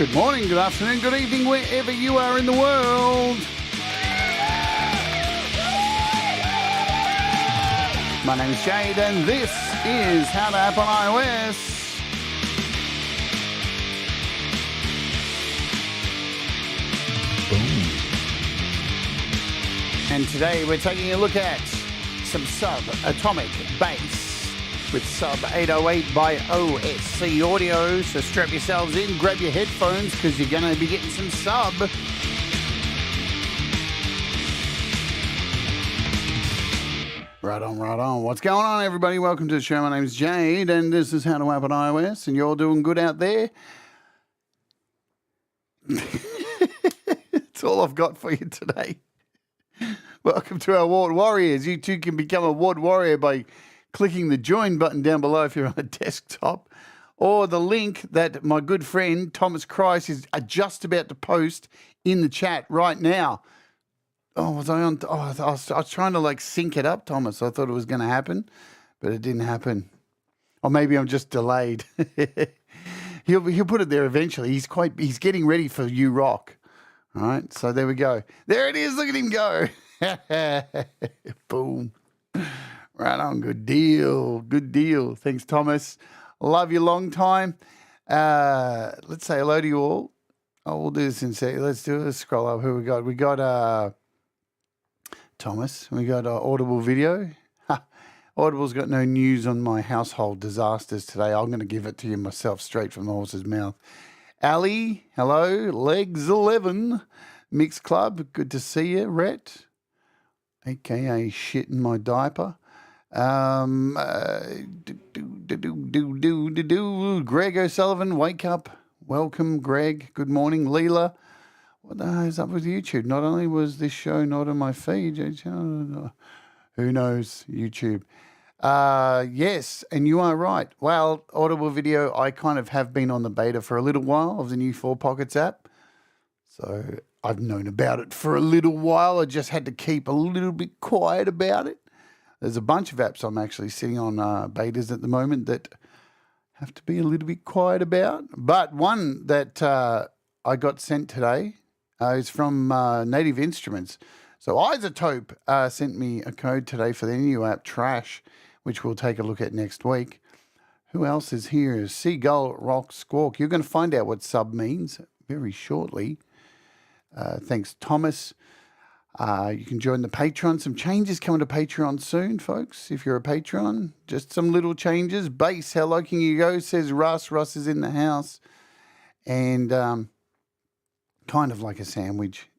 Good morning, good afternoon, good evening, wherever you are in the world. My name is Jade, and this is How to App on iOS. Boom. And today we're taking a look at some sub-atomic bass with Sub808 by OSC Audio. So strap yourselves in, grab your headphones, because you're going to be getting some sub. Right on, right on. What's going on, everybody? Welcome to the show. My name is Jade, and this is How to App on iOS, and you're all doing good out there. That's all I've got for you today. Welcome to our Ward Warriors. You too can become a Ward Warrior by clicking the join button down below if you're on a desktop, or the link that my good friend Thomas Christ is just about to post in the chat right now. Oh, was I on? Oh, I was trying to like sync it up, Thomas. I thought it was going to happen, but it didn't happen. Or maybe I'm just delayed. He'll put it there eventually. He's getting ready for You Rock. All right, so there we go. There it is. Look at him go. Boom. Right on. Good deal. Good deal. Thanks, Thomas. Love you long time. Let's say hello to you all. Oh, we'll do this in a second. Let's do it. Let's scroll up. Who we got? We got Thomas. We got Audible Video. Audible's got no news on my household disasters today. I'm going to give it to you myself straight from the horse's mouth. Ali, hello. Legs 11. Mix Club. Good to see you. Rhett, a.k.a. shit in my diaper. Greg O'Sullivan, wake up. Welcome, Greg. Good morning, Leela. What the hell is up with YouTube? Not only was this show not on my feed, who knows, YouTube. Yes, and you are right. Well, Audible Video, I kind of have been on the beta for a little while of the new 4 Pockets app. So I've known about it for a little while. I just had to keep a little bit quiet about it. There's a bunch of apps I'm actually sitting on betas at the moment that have to be a little bit quiet about. But one that I got sent today is from Native Instruments. So Isotope sent me a code today for their new app, Trash, which we'll take a look at next week. Who else is here? Seagull, Rock, Squawk. You're going to find out what sub means very shortly. Thanks, Thomas. You can join the Patreon. Some changes coming to Patreon soon, folks. If you're a Patreon, just some little changes. Bass, how low can you go? Says Russ. Russ is in the house. And kind of like a sandwich.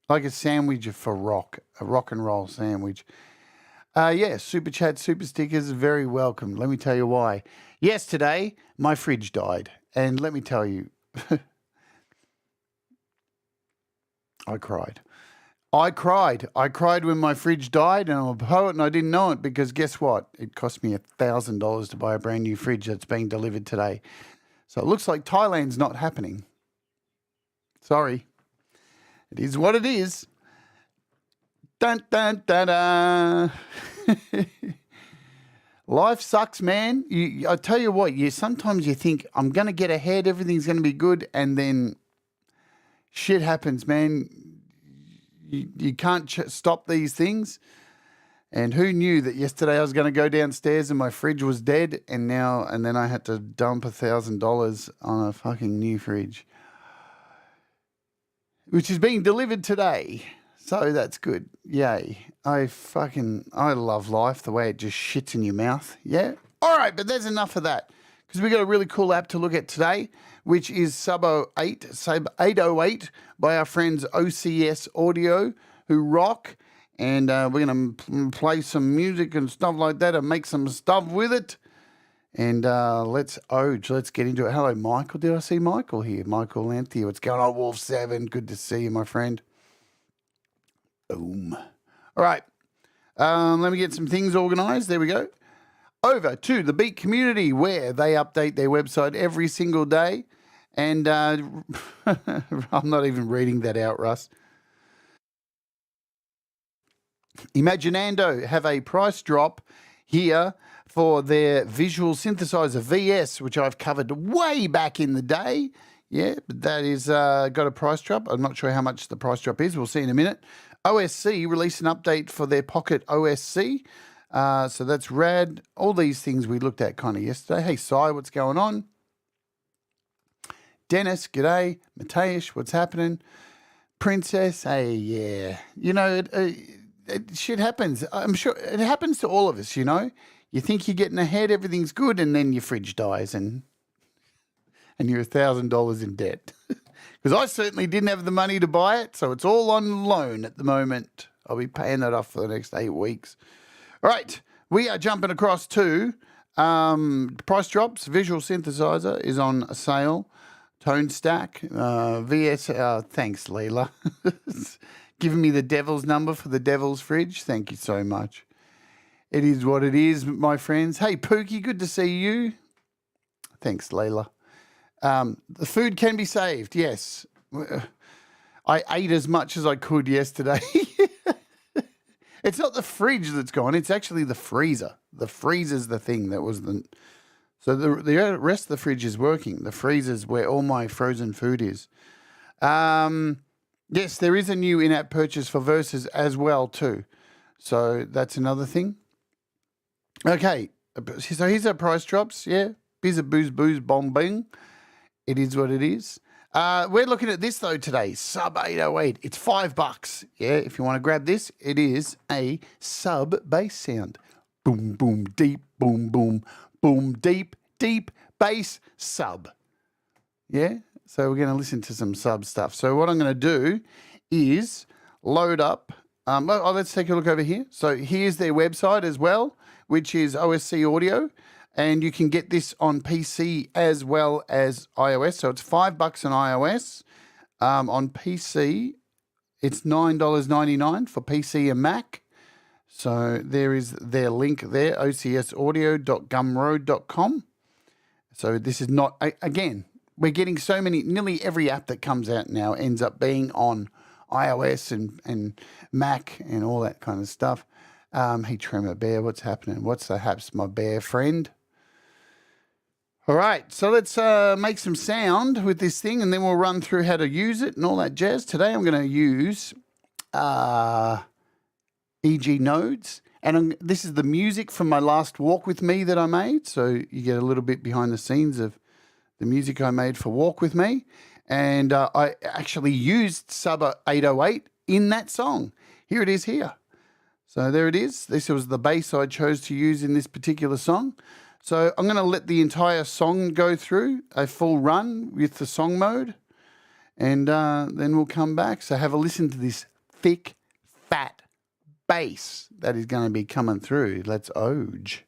Like a sandwich for rock. A rock and roll sandwich. Yeah, Super Chat, Super Stickers, very welcome. Let me tell you why. Yesterday, my fridge died. And let me tell you, I cried. I cried when my fridge died, and I'm a poet and I didn't know it because guess what? It cost me $1,000 to buy a brand new fridge that's being delivered today. So it looks like Thailand's not happening. Sorry. It is what it is. Dun, dun, dun, dun. Life sucks, man. I tell you what, sometimes you think, I'm going to get ahead, everything's going to be good, and then shit happens, man. You can't stop these things. And who knew that yesterday I was going to go downstairs and my fridge was dead, and then I had to dump $1,000 on a fucking new fridge, which is being delivered today. So that's good. Yay. I love life, the way it just shits in your mouth. Yeah. All right, but there's enough of that, because we got a really cool app to look at today, which is Sub808 by our friends OCS Audio, who rock. And we're going to play some music and stuff like that and make some stuff with it. And let's get into it. Hello, Michael. Did I see Michael here? Michael Lanthea. What's going on, Wolf 7? Good to see you, my friend. Boom. All right. Let me get some things organized. There we go. Over to the Beat community, where they update their website every single day. And I'm not even reading that out, Russ. Imaginando have a price drop here for their visual synthesizer VS, which I've covered way back in the day. Yeah, but that is got a price drop. I'm not sure how much the price drop is. We'll see in a minute. OSC released an update for their Pocket OSC. So that's rad. All these things we looked at kind of yesterday. Hey, Sai, what's going on? Dennis, g'day. Mateusz, what's happening? Princess, hey, yeah. You know, shit happens. I'm sure it happens to all of us, you know. You think you're getting ahead, everything's good, and then your fridge dies and you're $1,000 in debt. Because I certainly didn't have the money to buy it, so it's all on loan at the moment. I'll be paying that off for the next 8 weeks. All right, we are jumping across to price drops. Visual synthesizer is on sale. Tone stack, VS. Thanks, Leela. Giving me the devil's number for the devil's fridge. Thank you so much. It is what it is, my friends. Hey, Pookie, good to see you. Thanks, Leela. The food can be saved, yes. I ate as much as I could yesterday. It's not the fridge that's gone. It's actually the freezer. The freezer's the thing that was the... So the rest of the fridge is working. The freezer's where all my frozen food is. Yes, there is a new in-app purchase for Versus as well too. So that's another thing. Okay, so here's our price drops. Yeah, Bizza Booze Booze Bomb Bing. It is what it is. We're looking at this though today. Sub808. It's $5. Yeah, if you want to grab this, it is a sub bass sound. Boom, boom, deep, boom, boom. Boom, deep, deep bass sub. Yeah? So we're going to listen to some sub stuff. So what I'm going to do is load up. Let's take a look over here. So here's their website as well, which is OSC Audio. And you can get this on PC as well as iOS. So it's $5 on iOS. On PC, it's $9.99 for PC and Mac. So there is their link there, ocsaudio.gumroad.com. So this is not, again, we're getting so many, nearly every app that comes out now ends up being on iOS and Mac and all that kind of stuff. Hey, Tremor Bear, what's happening? What's the haps, my bear friend? All right, so let's make some sound with this thing and then we'll run through how to use it and all that jazz. Today I'm going to use... EG Nodes, and this is the music from my last walk with me that I made, so you get a little bit behind the scenes of the music I made for Walk With Me, and I actually used Sub808 in that song. Here it is here. So there it is. This was the bass I chose to use in this particular song. So I'm going to let the entire song go through, a full run with the song mode, and then we'll come back. So have a listen to this thick, fat bass that is going to be coming through. Let's oge.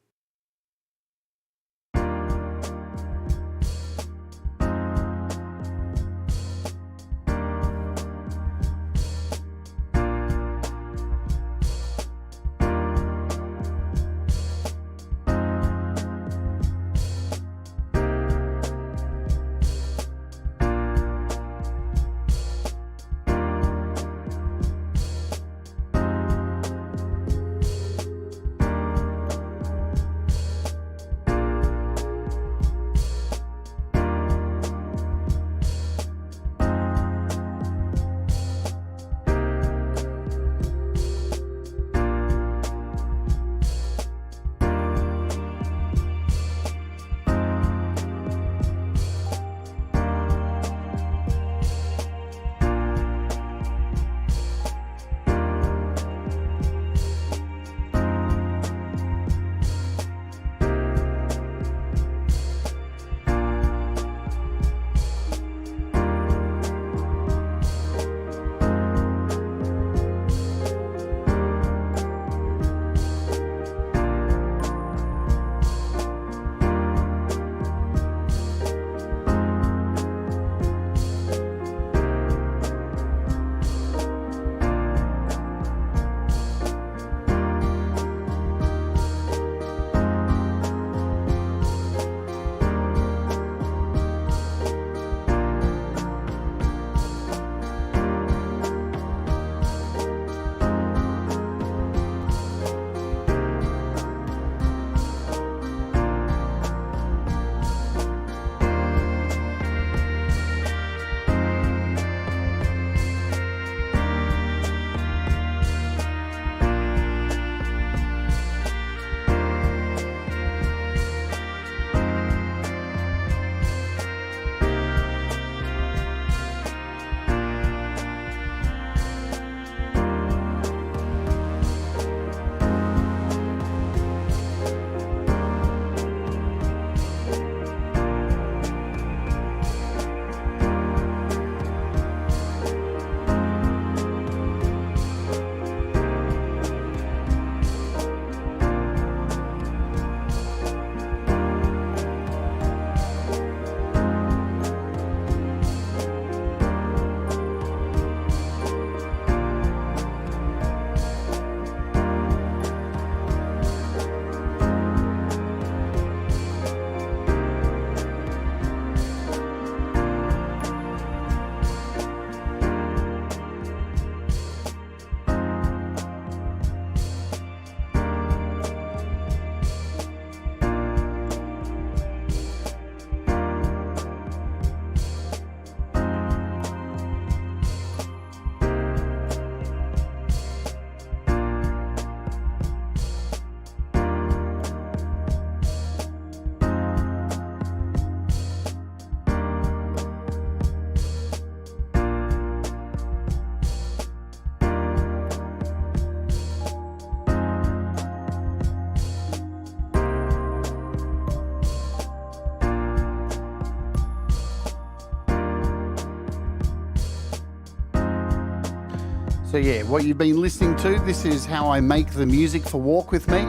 So yeah, what you've been listening to, this is how I make the music for Walk With Me.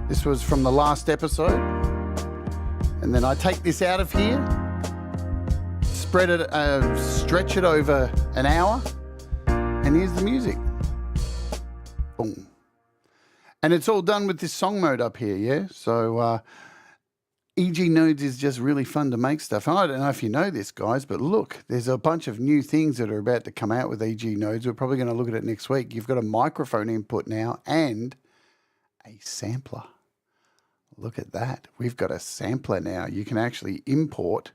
This was from the last episode. And then I take this out of here, spread it, stretch it over an hour, and here's the music. Boom. And it's all done with this song mode up here, yeah? So EG Nodes is just really fun to make stuff. And I don't know if you know this, guys, but look, there's a bunch of new things that are about to come out with EG Nodes. We're probably going to look at it next week. You've got a microphone input now and a sampler. Look at that. We've got a sampler now. You can actually import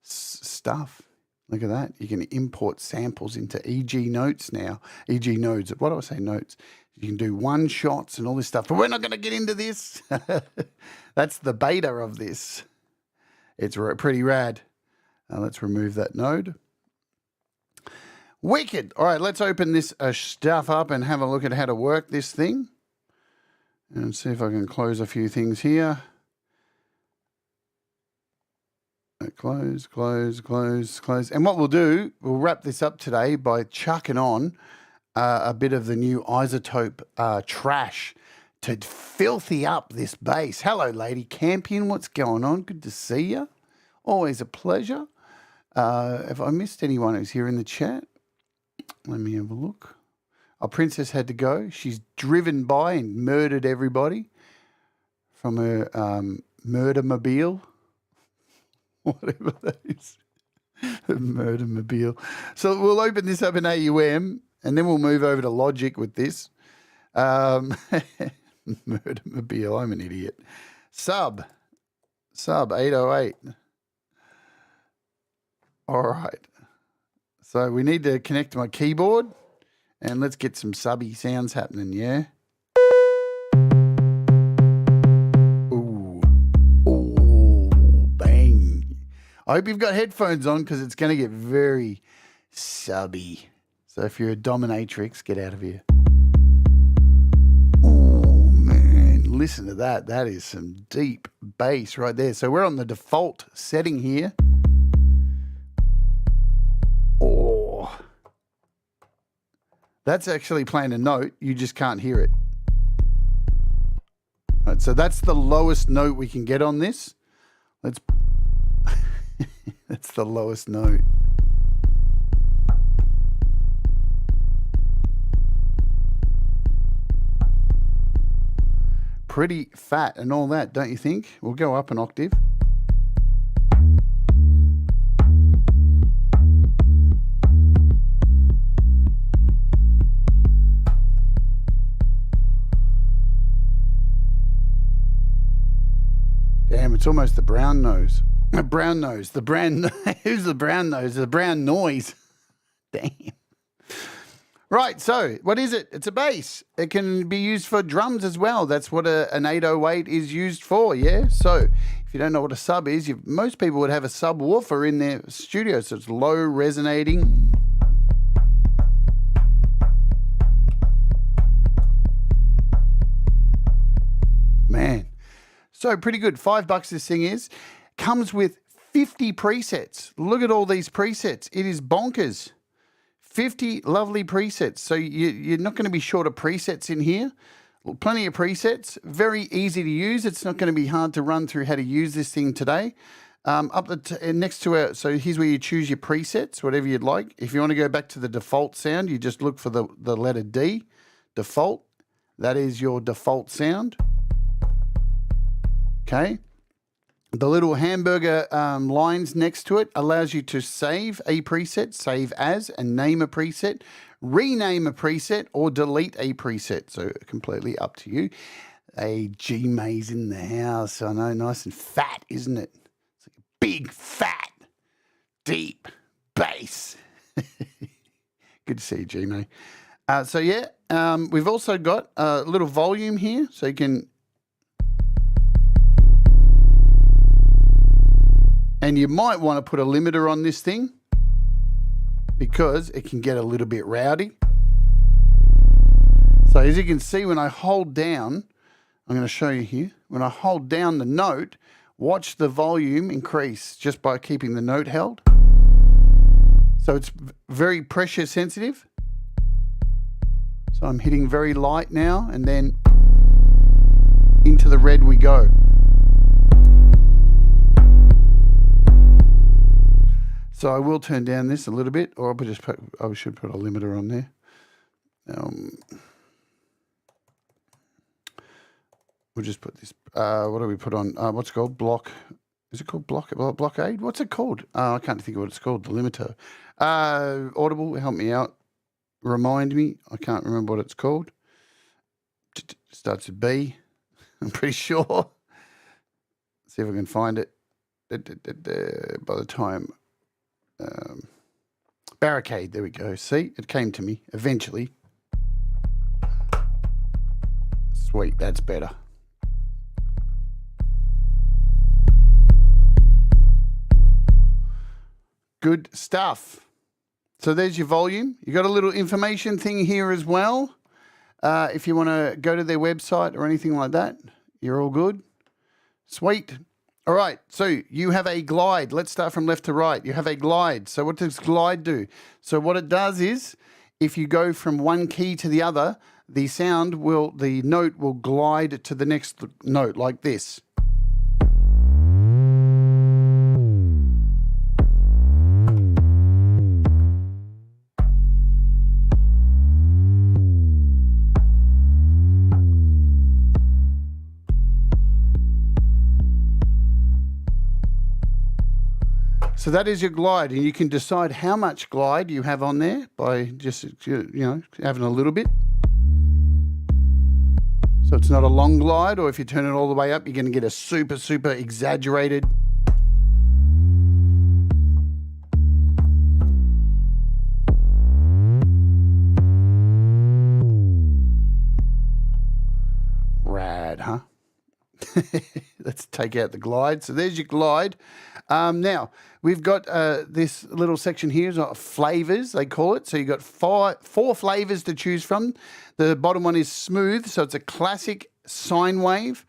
stuff. Look at that. You can import samples into EG Notes now. EG Nodes. What do I say? Notes. You can do one shots and all this stuff. But we're not going to get into this. That's the beta of this. It's pretty rad. Let's remove that node. Wicked. All right, let's open this stuff up and have a look at how to work this thing. And see if I can close a few things here. Close, close, close, close. And what we'll do, we'll wrap this up today by chucking on a bit of the new isotope trash to filthy up this bass. Hello, Lady Campion. What's going on? Good to see you. Always a pleasure. If I missed anyone who's here in the chat, let me have a look. Our princess had to go. She's driven by and murdered everybody from her murder-mobile. Whatever that is. Murder-mobile. So we'll open this up in AUM and then we'll move over to Logic with this. Murder-mobile. I'm an idiot. Sub808. All right. So we need to connect to my keyboard. And let's get some subby sounds happening, yeah? Ooh. Ooh, bang. I hope you've got headphones on because it's going to get very subby. So if you're a dominatrix, get out of here. Oh, man. Listen to that. That is some deep bass right there. So we're on the default setting here. Oh. That's actually playing a note. You just can't hear it. All right, so that's the lowest note we can get on this. Let's. That's the lowest note. Pretty fat and all that, don't you think? We'll go up an octave. Damn, it's almost the brown nose. Brown nose. The brown. Who's the brown nose? The brown noise. Damn. Right, so what is it? It's a bass. It can be used for drums as well. That's what an 808 is used for, yeah? So if you don't know what a sub is, most people would have a subwoofer in their studio, so it's low resonating. Man. So pretty good. $5 this thing is. Comes with 50 presets. Look at all these presets. It is bonkers. 50 lovely presets. So you're not going to be short of presets in here. Plenty of presets. Very easy to use. It's not going to be hard to run through how to use this thing today. Next to it, so here's where you choose your presets, whatever you'd like. If you want to go back to the default sound, you just look for the letter D. Default. That is your default sound. Okay. The little hamburger lines next to it allows you to save a preset, save as, and name a preset, rename a preset, or delete a preset. So completely up to you. A G-Maze in the house. I know, nice and fat, isn't it? It's like a big, fat, deep bass. Good to see you, G-Maze. So yeah, we've also got a little volume here, so you can. And you might want to put a limiter on this thing because it can get a little bit rowdy. So as you can see, when I hold down, I'm going to show you here. When I hold down the note, watch the volume increase just by keeping the note held. So it's very pressure sensitive. So I'm hitting very light now, and then into the red we go. So I will turn down this a little bit, or I should put a limiter on there. We'll just put this, what do we put on? What's it called? Block. Is it called blockade? What's it called? I can't think of what it's called. The limiter. Audible, help me out. Remind me. I can't remember what it's called. Starts with B. I'm pretty sure. See if I can find it. By the time. Barricade. There we go. See? It came to me eventually. Sweet. That's better. Good stuff. So there's your volume. You got a little information thing here as well. If you want to go to their website or anything like that, you're all good. Sweet. All right. So you have a glide. Let's start from left to right. You have a glide. So what does glide do? So what it does is, if you go from one key to the other, the note will glide to the next note like this. So that is your glide, and you can decide how much glide you have on there by just, having a little bit. So it's not a long glide, or if you turn it all the way up, you're going to get a super, super exaggerated. Rad, huh? Let's take out the glide. So there's your glide. Now, we've got this little section here is flavors, they call it. So you've got four flavors to choose from. The bottom one is smooth. So it's a classic sine wave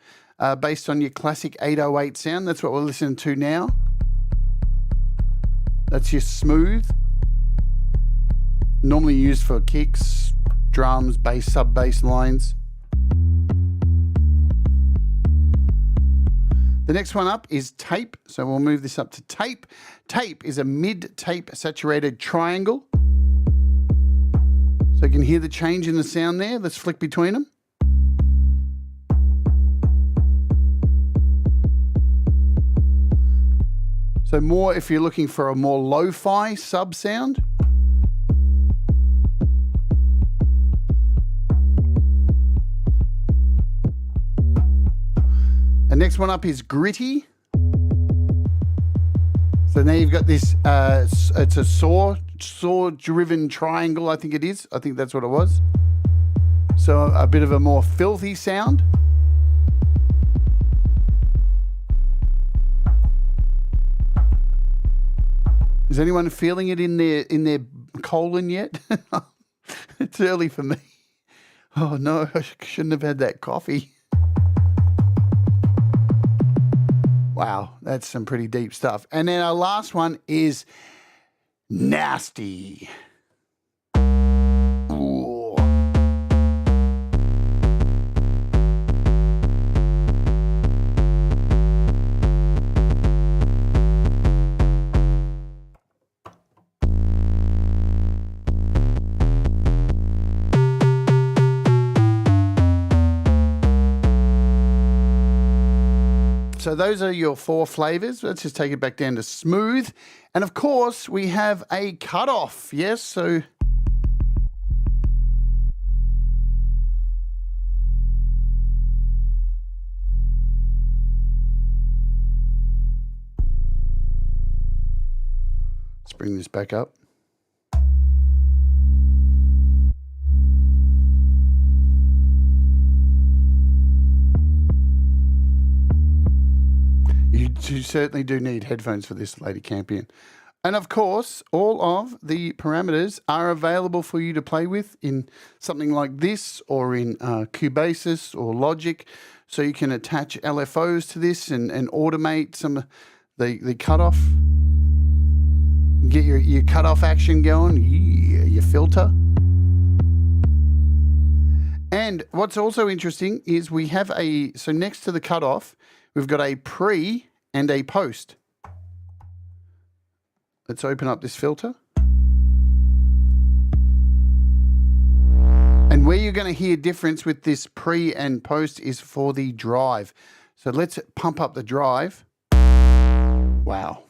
based on your classic 808 sound. That's what we're listening to now. That's your smooth. Normally used for kicks, drums, bass, sub-bass lines. The next one up is tape. So we'll move this up to tape. Tape is a mid-tape saturated triangle. So you can hear the change in the sound there. Let's flick between them. So more if you're looking for a more lo-fi sub sound. The next one up is gritty. So now you've got this, it's a saw-driven triangle, I think it is. I think that's what it was. So a bit of a more filthy sound. Is anyone feeling it in their colon yet? It's early for me. Oh no, I shouldn't have had that coffee. Wow, that's some pretty deep stuff. And then our last one is nasty. Ooh. So those are your four flavors. Let's just take it back down to smooth. And of course, we have a cutoff. Yes, so let's bring this back up. You certainly do need headphones for this, Lady Campion. And of course, all of the parameters are available for you to play with in something like this or in Cubasis or Logic. So you can attach LFOs to this and automate some of the cutoff. Get your cutoff action going, your filter. And what's also interesting is we have so next to the cutoff, we've got a pre and a post. Let's open up this filter. And where you're going to hear difference with this pre and post is for the drive. So let's pump up the drive. Wow.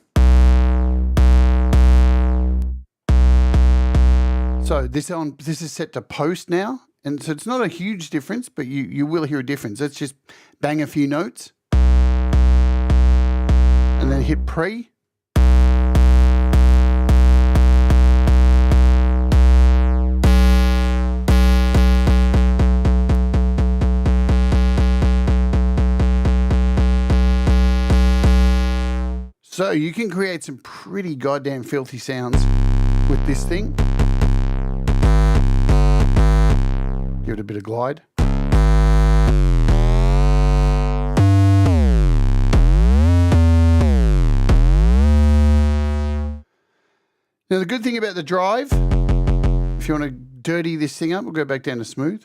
So this is set to post now. And so it's not a huge difference, but you will hear a difference. Let's just bang a few notes. And then hit pre. So you can create some pretty goddamn filthy sounds with this thing. Give it a bit of glide. Now the good thing about the drive, if you want to dirty this thing up, we'll go back down to smooth.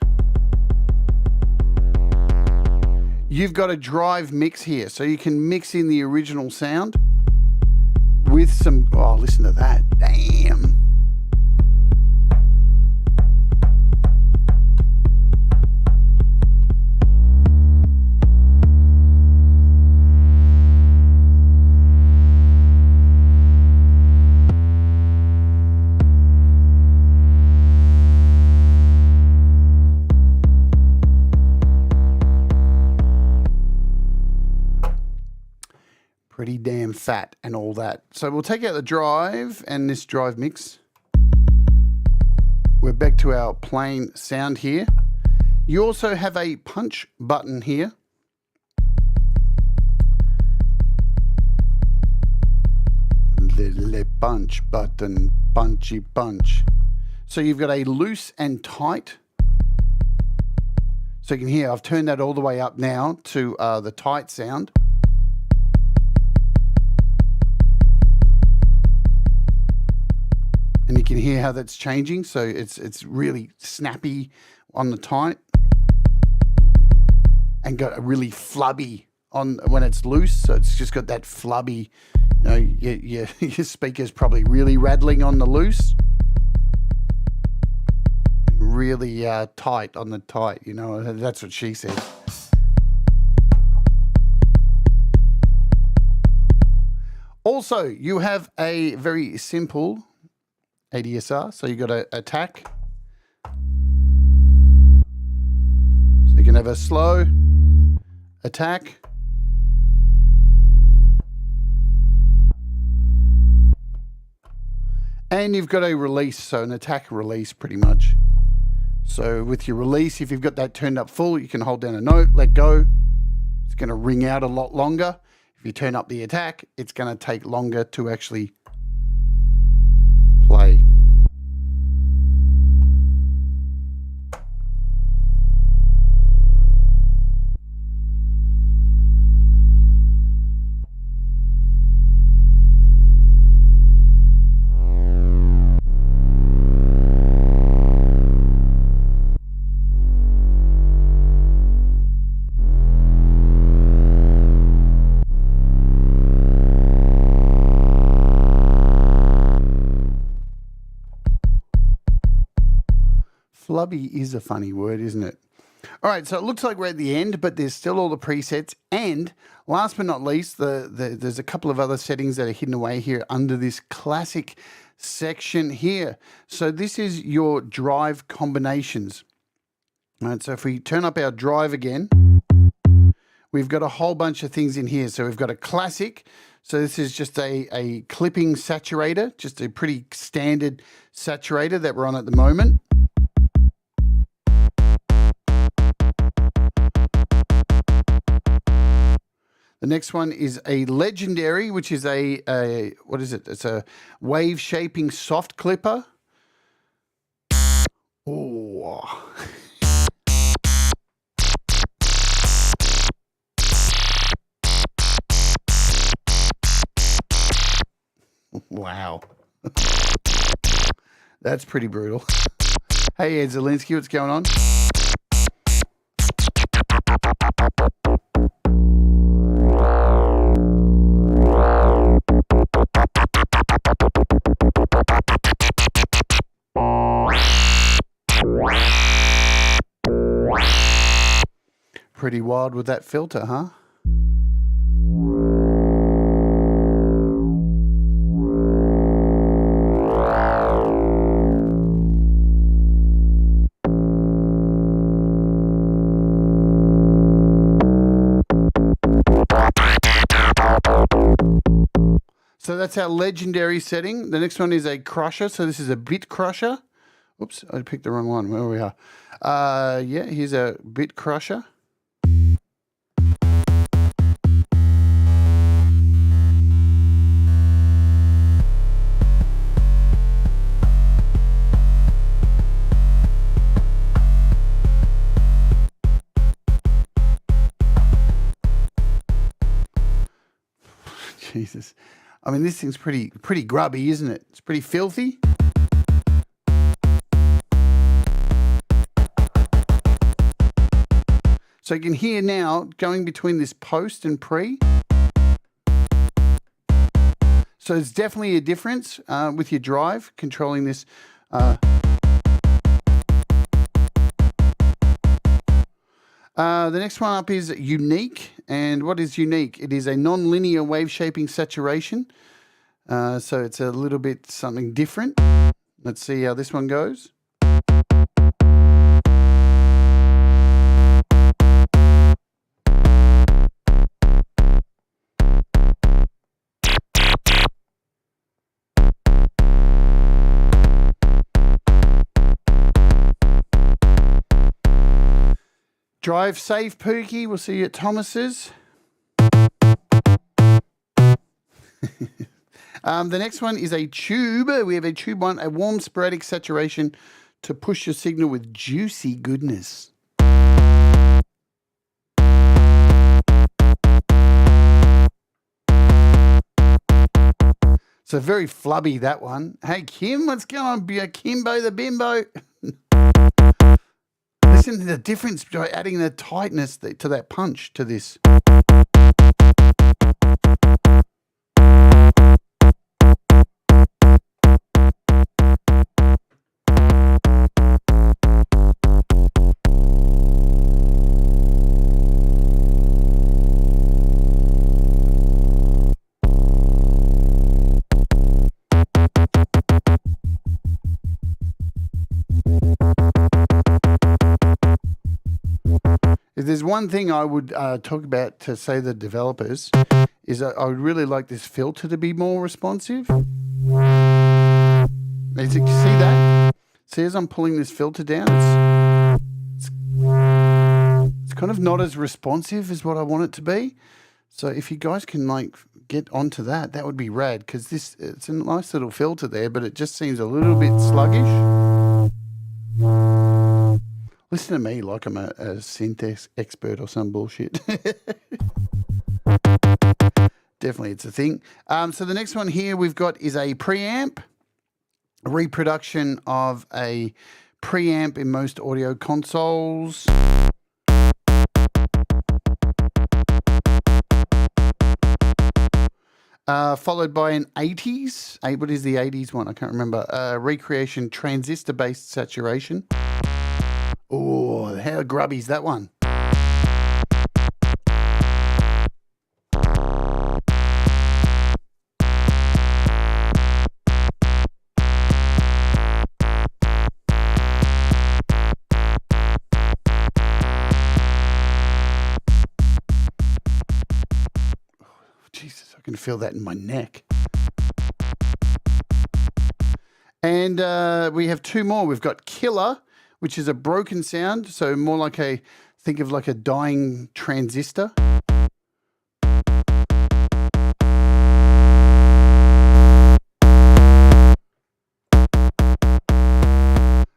You've got a drive mix here, so you can mix in the original sound with some, oh, listen to that, damn. Pretty damn fat and all that. So we'll take out the drive and this drive mix. We're back to our plain sound here. You also have a punch button here. The punch button, punchy punch. So you've got a loose and tight. So you can hear I've turned that all the way up now to the tight sound. And you can hear how that's changing. So it's really snappy on the tight and got a really flubby on when it's loose. So it's just got that flubby, you know, your speaker's probably really rattling on the loose and really tight on the tight, you know, that's what she says. Also, you have a very simple ADSR, so you got to attack. So you can have a slow attack. And you've got a release, so an attack release pretty much. So with your release, if you've got that turned up full, you can hold down a note, let go. It's going to ring out a lot longer. If you turn up the attack, it's going to take longer to actually play. Flubby is a funny word, isn't it? All right, so it looks like we're at the end, but there's still all the presets. And last but not least, there's a couple of other settings that are hidden away here under this classic section here. So this is your drive combinations. All right, so if we turn up our drive again, we've got a whole bunch of things in here. So we've got a classic. So this is just a clipping saturator, just a pretty standard saturator that we're on at the moment. The next one is a legendary, which is a what is it? It's a wave shaping soft clipper. Oh. Wow. That's pretty brutal. Hey, Ed Zielinski, what's going on? Pretty wild with that filter, huh? So that's our legendary setting. The next one is a crusher. So this is a bit crusher. Oops, I picked the wrong one. Where we are. Yeah, here's a bit crusher. Jesus. I mean, this thing's pretty grubby, isn't it? It's pretty filthy. So you can hear now going between this post and pre. So there's definitely a difference with your drive controlling this. The next one up is unique. And what is unique? It is a non-linear wave shaping saturation. So it's a little bit something different. Let's see how this one goes. Drive safe, Pookie. We'll see you at Thomas's. The next one is a tube. We have a tube one, a warm sporadic saturation to push your signal with juicy goodness. So very flubby, that one. Hey, Kim, what's going on? Kimbo the bimbo. Listen to the difference by adding the tightness to that punch to this. If there's one thing I would talk about to say the developers is that I would really like this filter to be more responsive. As you can see that? See, as I'm pulling this filter down, it's kind of not as responsive as what I want it to be. So if you guys can like get onto that, that would be rad, because it's a nice little filter there, but it just seems a little bit sluggish. Listen to me like I'm a synth expert or some bullshit. Definitely, it's a thing. So the next one here we've got is a preamp, a reproduction of a preamp in most audio consoles. Followed by an 80s. What is the 80s one? I can't remember. Recreation transistor-based saturation. Oh, how grubby's that one? Jesus, I can feel that in my neck. And we have two more. We've got Killer, which is a broken sound, so more like think of like a dying transistor.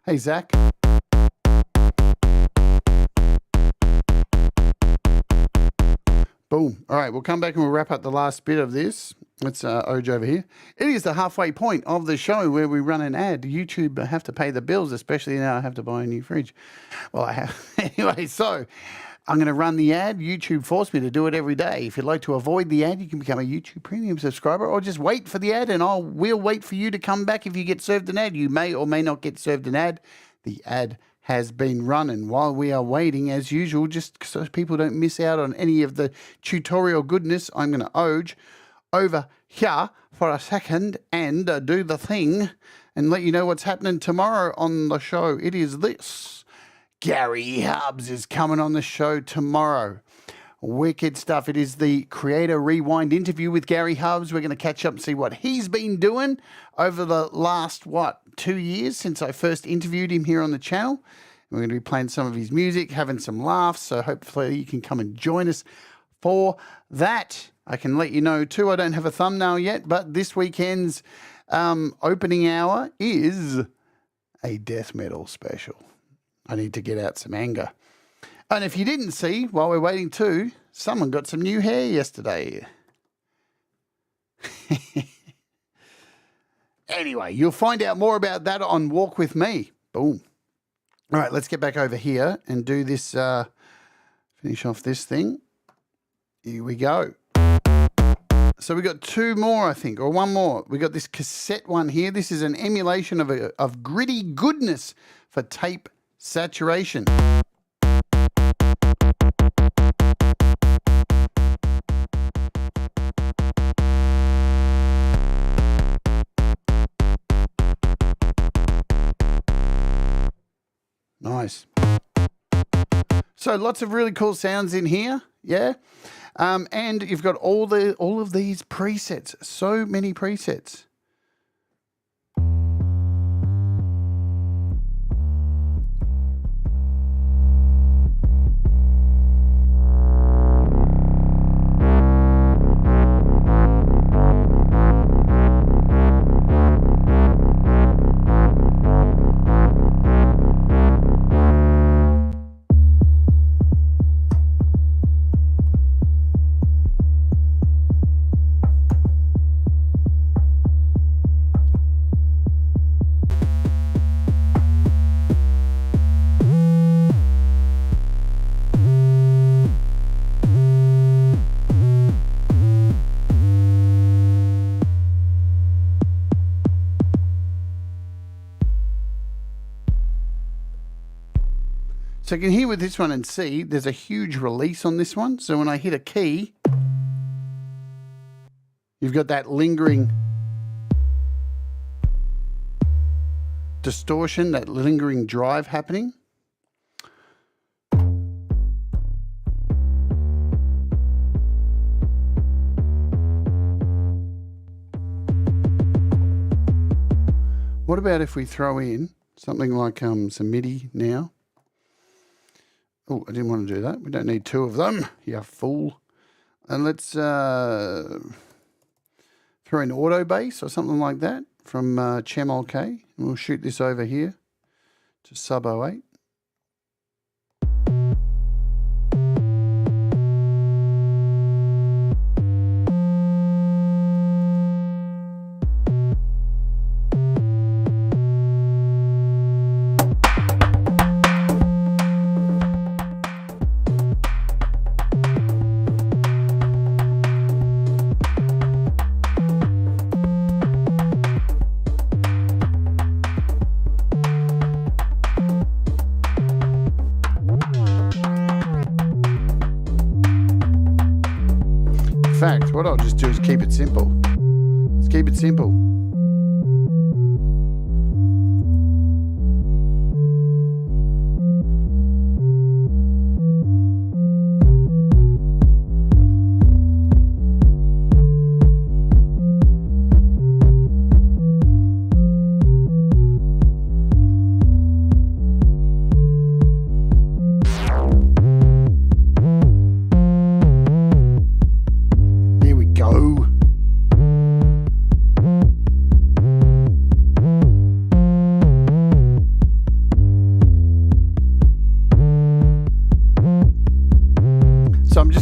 Hey, Zach. Boom. All right, we'll come back and we'll wrap up the last bit of this. Let's Oj over here. It is the halfway point of the show where we run an ad. YouTube have to pay the bills, especially now I have to buy a new fridge. Well, I have. Anyway, so I'm going to run the ad. YouTube forced me to do it every day. If you'd like to avoid the ad, you can become a YouTube Premium subscriber or just wait for the ad, and we'll wait for you to come back if you get served an ad. You may or may not get served an ad. The ad has been running. While we are waiting, as usual, just so people don't miss out on any of the tutorial goodness, I'm going to over here for a second and do the thing and let you know what's happening tomorrow on the show. It is this. Gary Hubs is coming on the show tomorrow. Wicked stuff. It is the Creator Rewind interview with Gary Hubs. We're going to catch up and see what he's been doing over the last, 2 years since I first interviewed him here on the channel. We're going to be playing some of his music, having some laughs, so hopefully you can come and join us for that. I can let you know too, I don't have a thumbnail yet, but this weekend's opening hour is a death metal special. I need to get out some anger. And if you didn't see, while we're waiting too, someone got some new hair yesterday. Anyway, you'll find out more about that on Walk With Me. Boom. All right, let's get back over here and do this, finish off this thing. Here we go. So we got two more, I think, or one more. We got this cassette one here. This is an emulation of gritty goodness for tape saturation. Nice. So lots of really cool sounds in here, yeah. And you've got all of these presets. So many presets. So you can hear with this one and see there's a huge release on this one. So when I hit a key, you've got that lingering distortion, that lingering drive happening. What about if we throw in something like some MIDI now? Oh, I didn't want to do that. We don't need two of them, you fool. And let's throw in auto bass or something like that from Chemol K. And we'll shoot this over here to Sub808. In fact, what I'll just do is keep it simple. Let's keep it simple.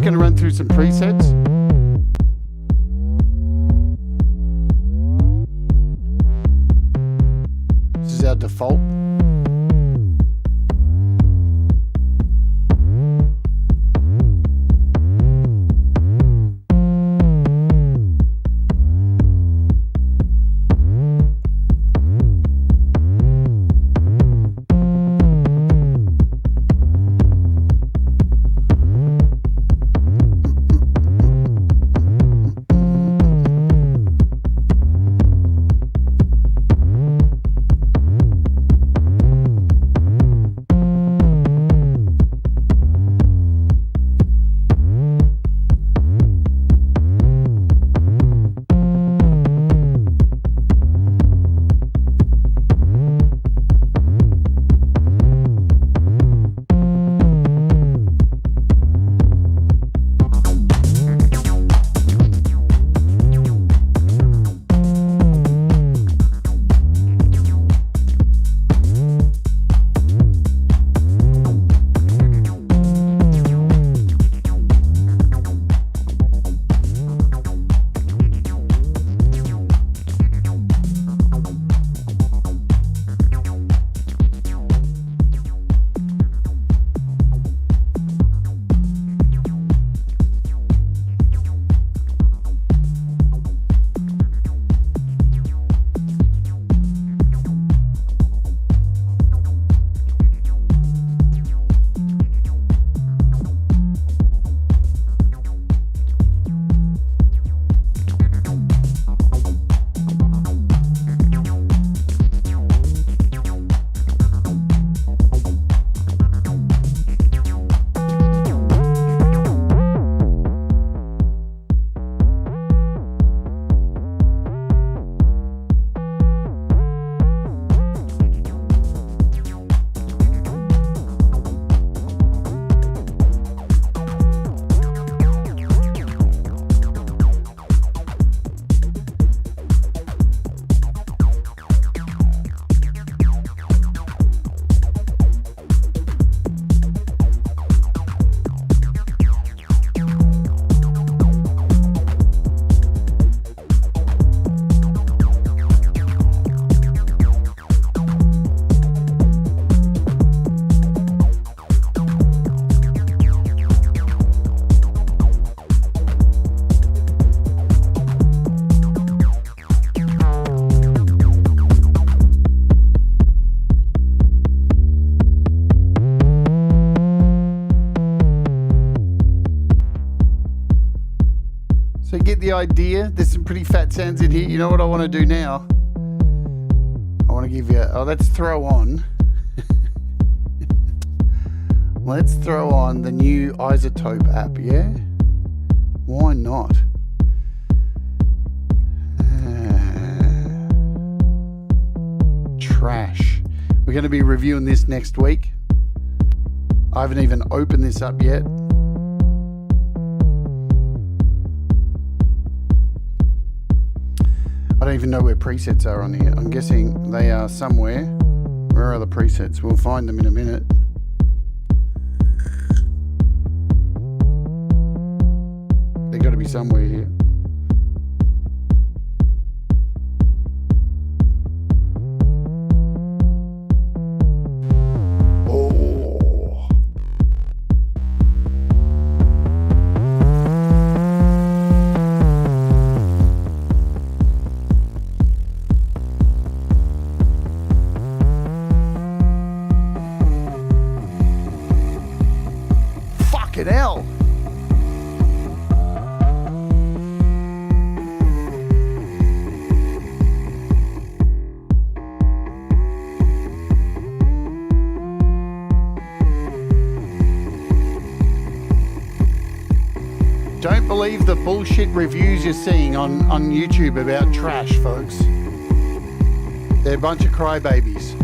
Going to run through some presets. This is our default. get the idea? There's some pretty fat sounds in here. You know what I want to do now? I want to give you... Oh, let's throw on... let's throw on the new iZotope app, yeah? Why not? Trash. We're going to be reviewing this next week. I haven't even opened this up yet. I don't even know where presets are on here. I'm guessing they are somewhere. Where are the presets? We'll find them in a minute. They've got to be somewhere here. Hell. Don't believe the bullshit reviews you're seeing on YouTube about trash, folks. They're a bunch of crybabies.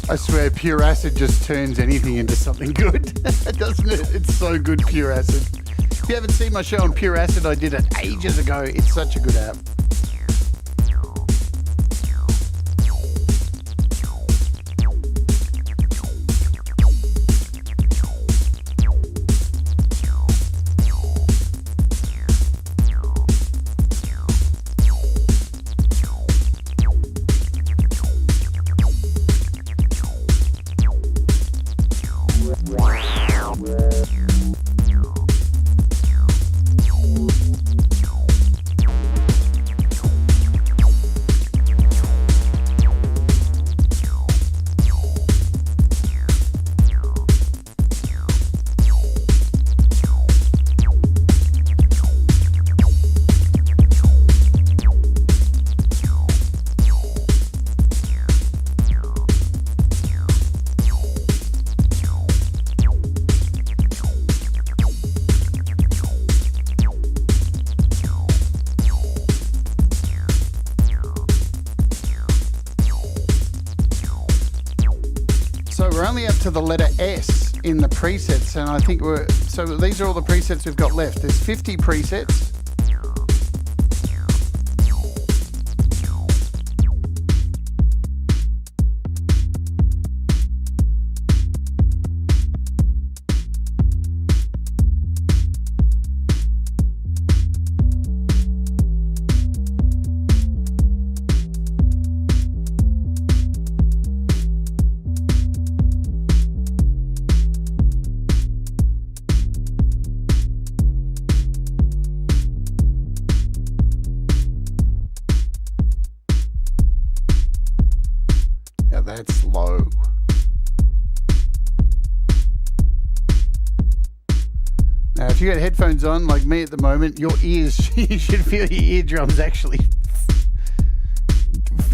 I swear, pure acid just turns anything into something good, doesn't it? It's so good, pure acid. If you haven't seen my show on pure acid, I did it ages ago. It's such a good app. To the letter S in the presets, and I think these are all the presets we've got left. There's 50 presets. That's low. Now, if you got headphones on, like me at the moment, your ears, you should feel your eardrums actually,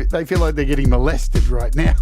they feel like they're getting molested right now.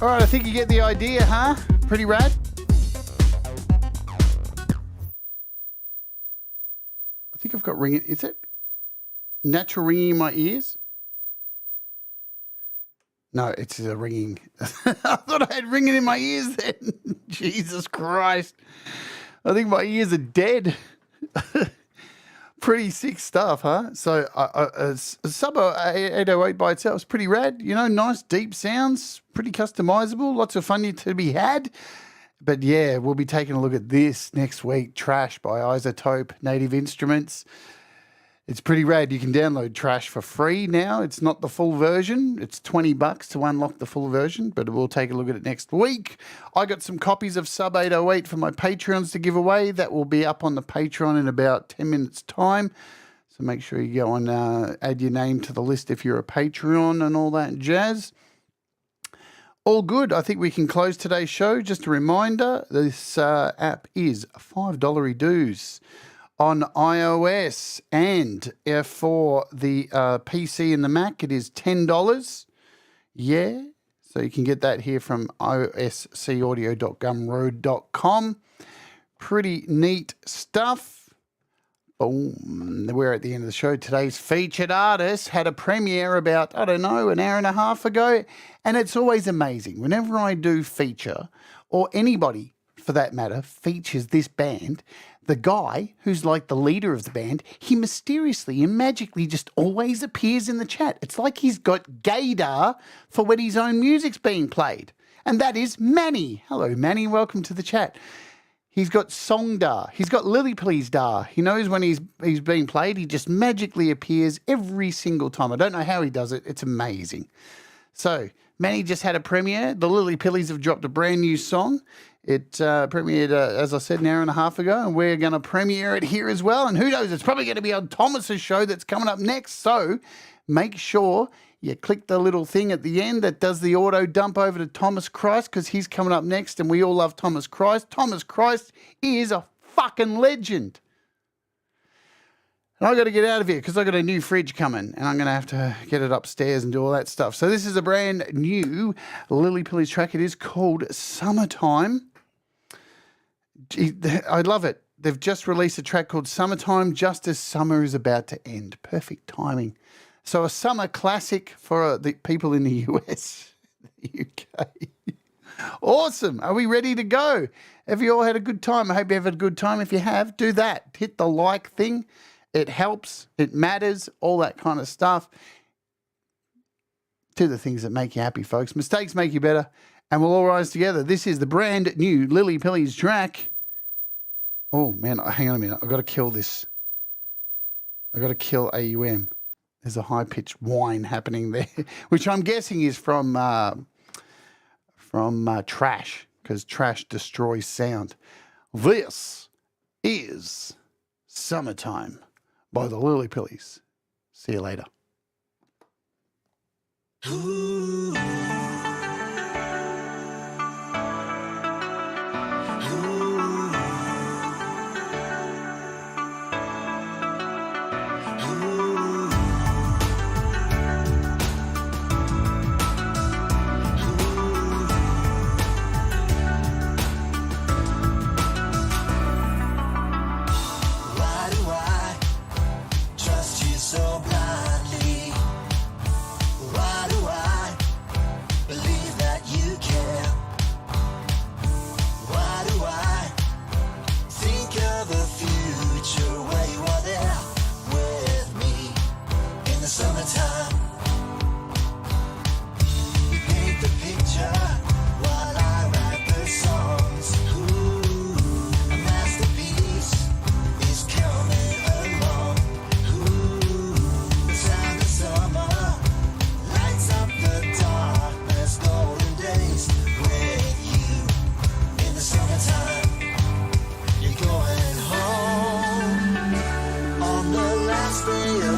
All right, I think you get the idea, huh? Pretty rad. I think I've got got ringing. Is it natural ringing in my ears? No, it's a ringing. I thought I had ringing in my ears then. Jesus Christ. I think my ears are dead. Pretty sick stuff, huh? So Sub808 by itself is pretty rad. You know, nice deep sounds, pretty customizable, lots of fun to be had. But yeah, we'll be taking a look at this next week. Trash by Isotope Native Instruments. It's pretty rad. You can download Trash for free now. It's not the full version. It's $20 to unlock the full version, but we'll take a look at it next week. I got some copies of Sub808 for my Patreons to give away. That will be up on the Patreon in about 10 minutes' time. So make sure you go and add your name to the list if you're a Patreon and all that jazz. All good. I think we can close today's show. Just a reminder, this app is $5 dues on iOS, and for the PC and the Mac, it is $10. Yeah, so you can get that here from oscaudio.gumroad.com. Pretty neat stuff. Boom. We're at the end of the show. Today's featured artist had a premiere about, I don't know, an hour and a half ago, and it's always amazing. Whenever I do feature, or anybody for that matter, features this band, the guy who's like the leader of the band, he mysteriously and magically just always appears in the chat. It's like he's got gaydar for when his own music's being played. And that is Manny. Hello, Manny. Welcome to the chat. He's got songdar. He's got Lily Please Dar. He knows when he's being played. He just magically appears every single time. I don't know how he does it. It's amazing. So, Manny just had a premiere. The Lily Pillies have dropped a brand new song. It premiered, as I said, an hour and a half ago, and we're going to premiere it here as well. And who knows, it's probably going to be on Thomas's show that's coming up next. So make sure you click the little thing at the end that does the auto dump over to Thomas Christ, because he's coming up next, and we all love Thomas Christ. Thomas Christ is a fucking legend. And I got to get out of here because I got a new fridge coming, and I'm going to have to get it upstairs and do all that stuff. So this is a brand new Lily Pillies track. It is called Summertime. I love it. They've just released a track called Summertime, just as summer is about to end. Perfect timing. So a summer classic for the people in the US, the UK. Awesome. Are we ready to go? Have you all had a good time? I hope you have had a good time. If you have, do that. Hit the like thing. It helps. It matters. All that kind of stuff. Do the things that make you happy, folks. Mistakes make you better, and we'll all rise together. This is the brand new Lily Pillies track. Oh, man, hang on a minute. I've got to kill this. I've got to kill AUM. There's a high-pitched whine happening there, which I'm guessing is from Trash, because Trash destroys sound. This is Summertime by the Lily Pillies. See you later. Ooh.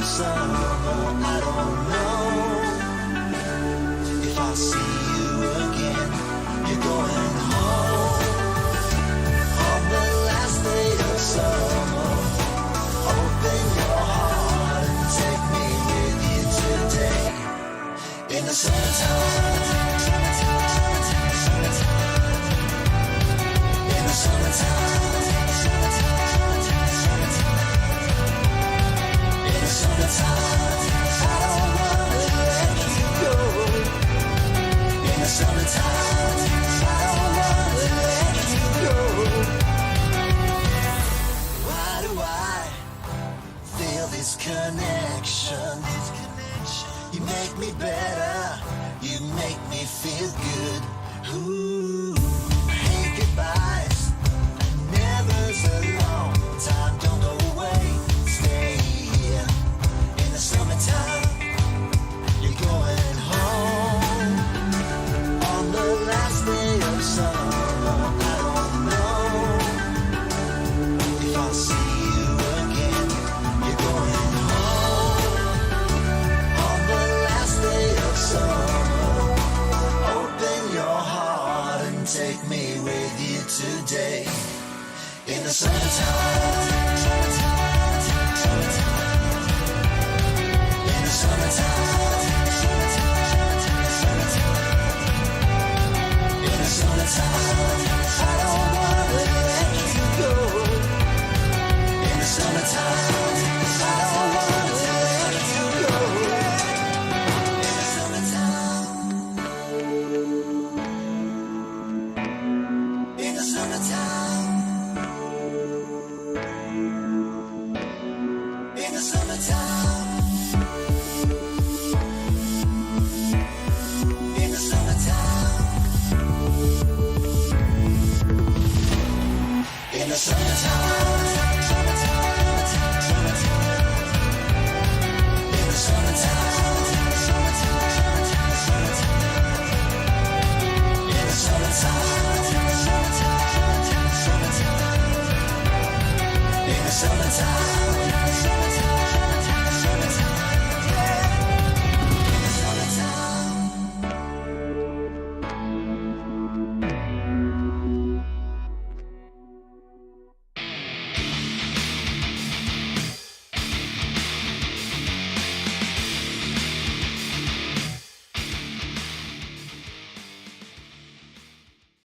Summer, I don't know. make me better. You make me feel good. Ooh.